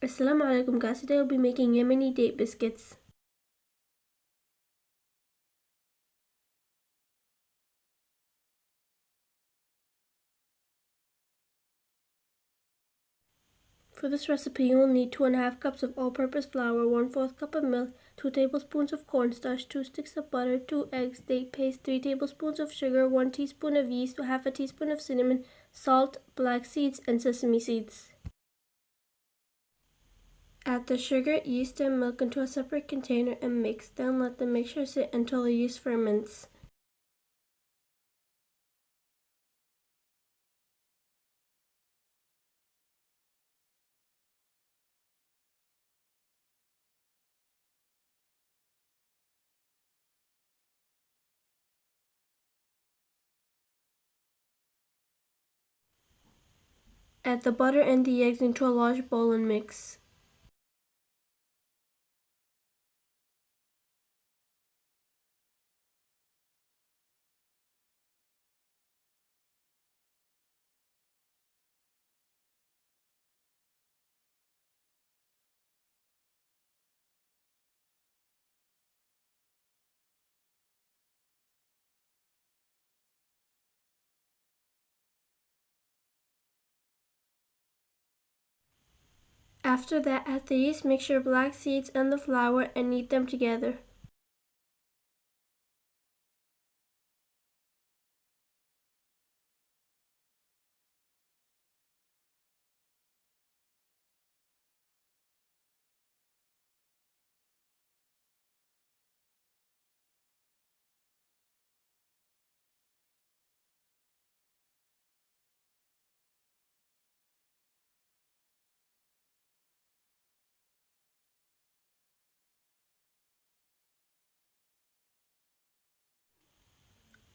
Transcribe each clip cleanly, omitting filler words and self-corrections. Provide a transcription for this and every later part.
Assalamu alaikum guys, today we'll be making Yemeni date biscuits. For this recipe you will need 2½ cups of all-purpose flour, 1/4 cup of milk, 2 tablespoons of cornstarch, 2 sticks of butter, 2 eggs, date paste, 3 tablespoons of sugar, 1 teaspoon of yeast, 1/2 teaspoon of cinnamon, salt, black seeds, and sesame seeds. Add the sugar, yeast, and milk into a separate container and mix. Then let the mixture sit until the yeast ferments. Add the butter and the eggs into a large bowl and mix. After that, add the yeast mixture, black seeds, and the flour and knead them together.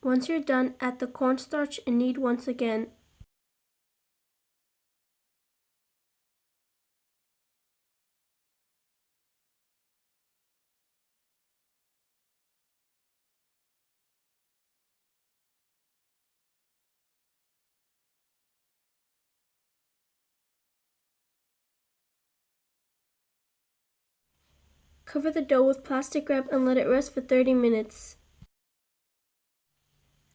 Once you're done, add the cornstarch and knead once again. Cover the dough with plastic wrap and let it rest for 30 minutes.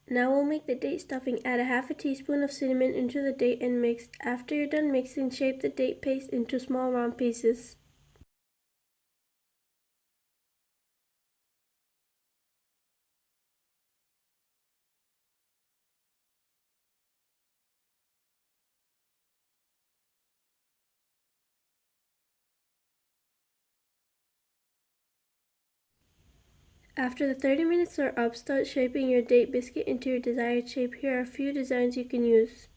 Now we'll make the date stuffing. Add 1/2 teaspoon of cinnamon into the date and mix. After you're done mixing, shape the date paste into small round pieces. After the 30 minutes are up, start shaping your date biscuit into your desired shape. Here are a few designs you can use.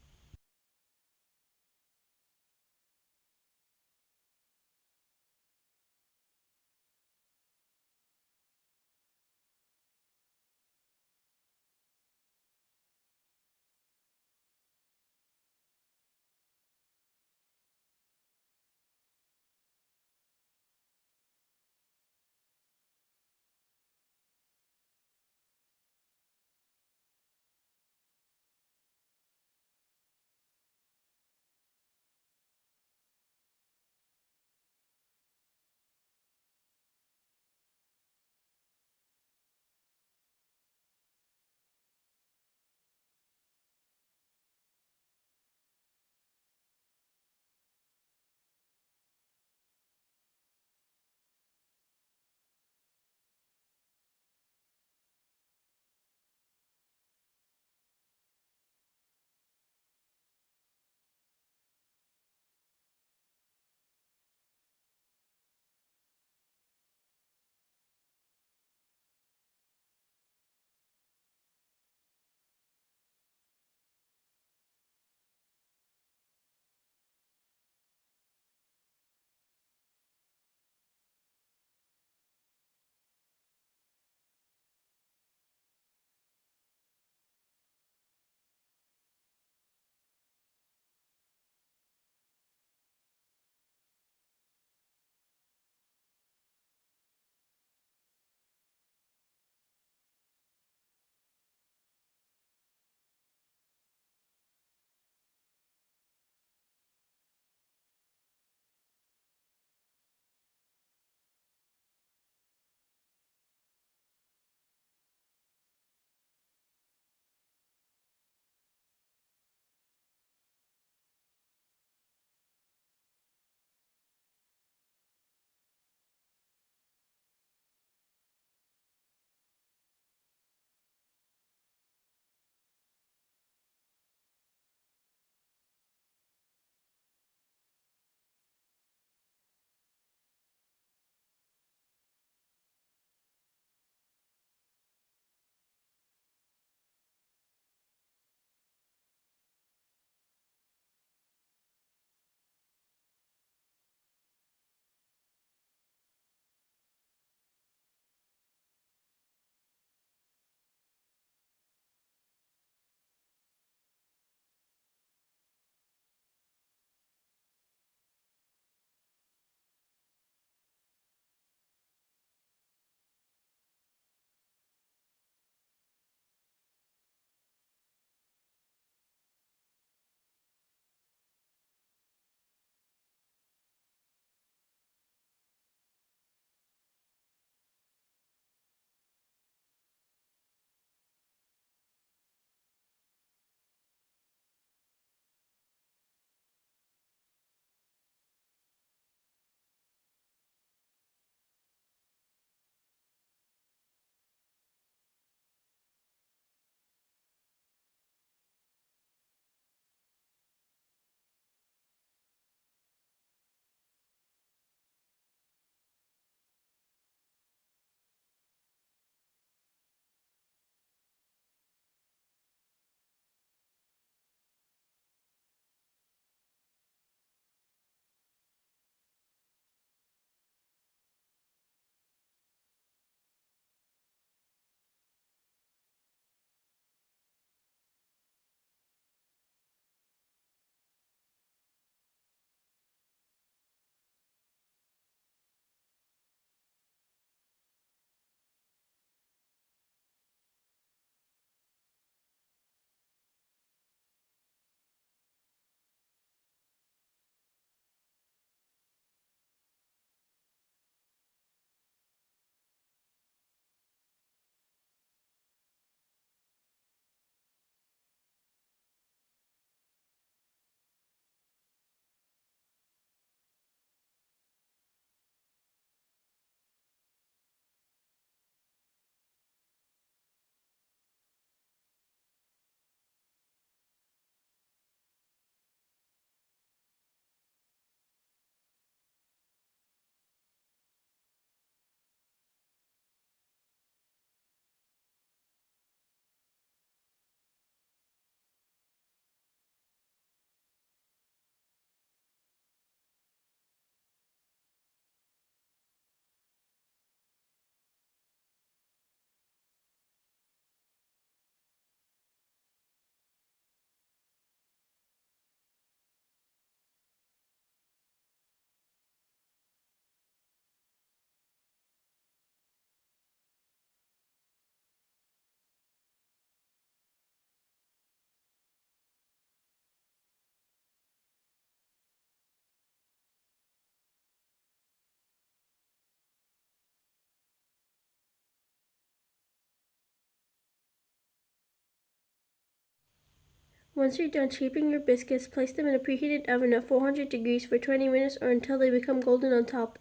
Once you're done shaping your biscuits, place them in a preheated oven at 400 degrees for 20 minutes or until they become golden on top.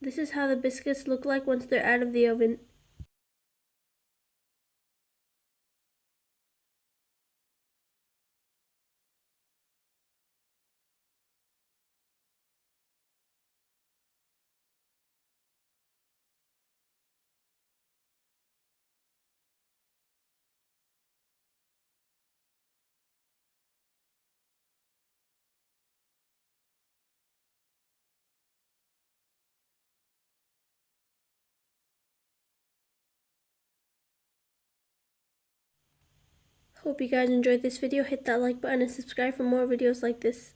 This is how the biscuits look like once they're out of the oven. Hope you guys enjoyed this video. Hit that like button and subscribe for more videos like this.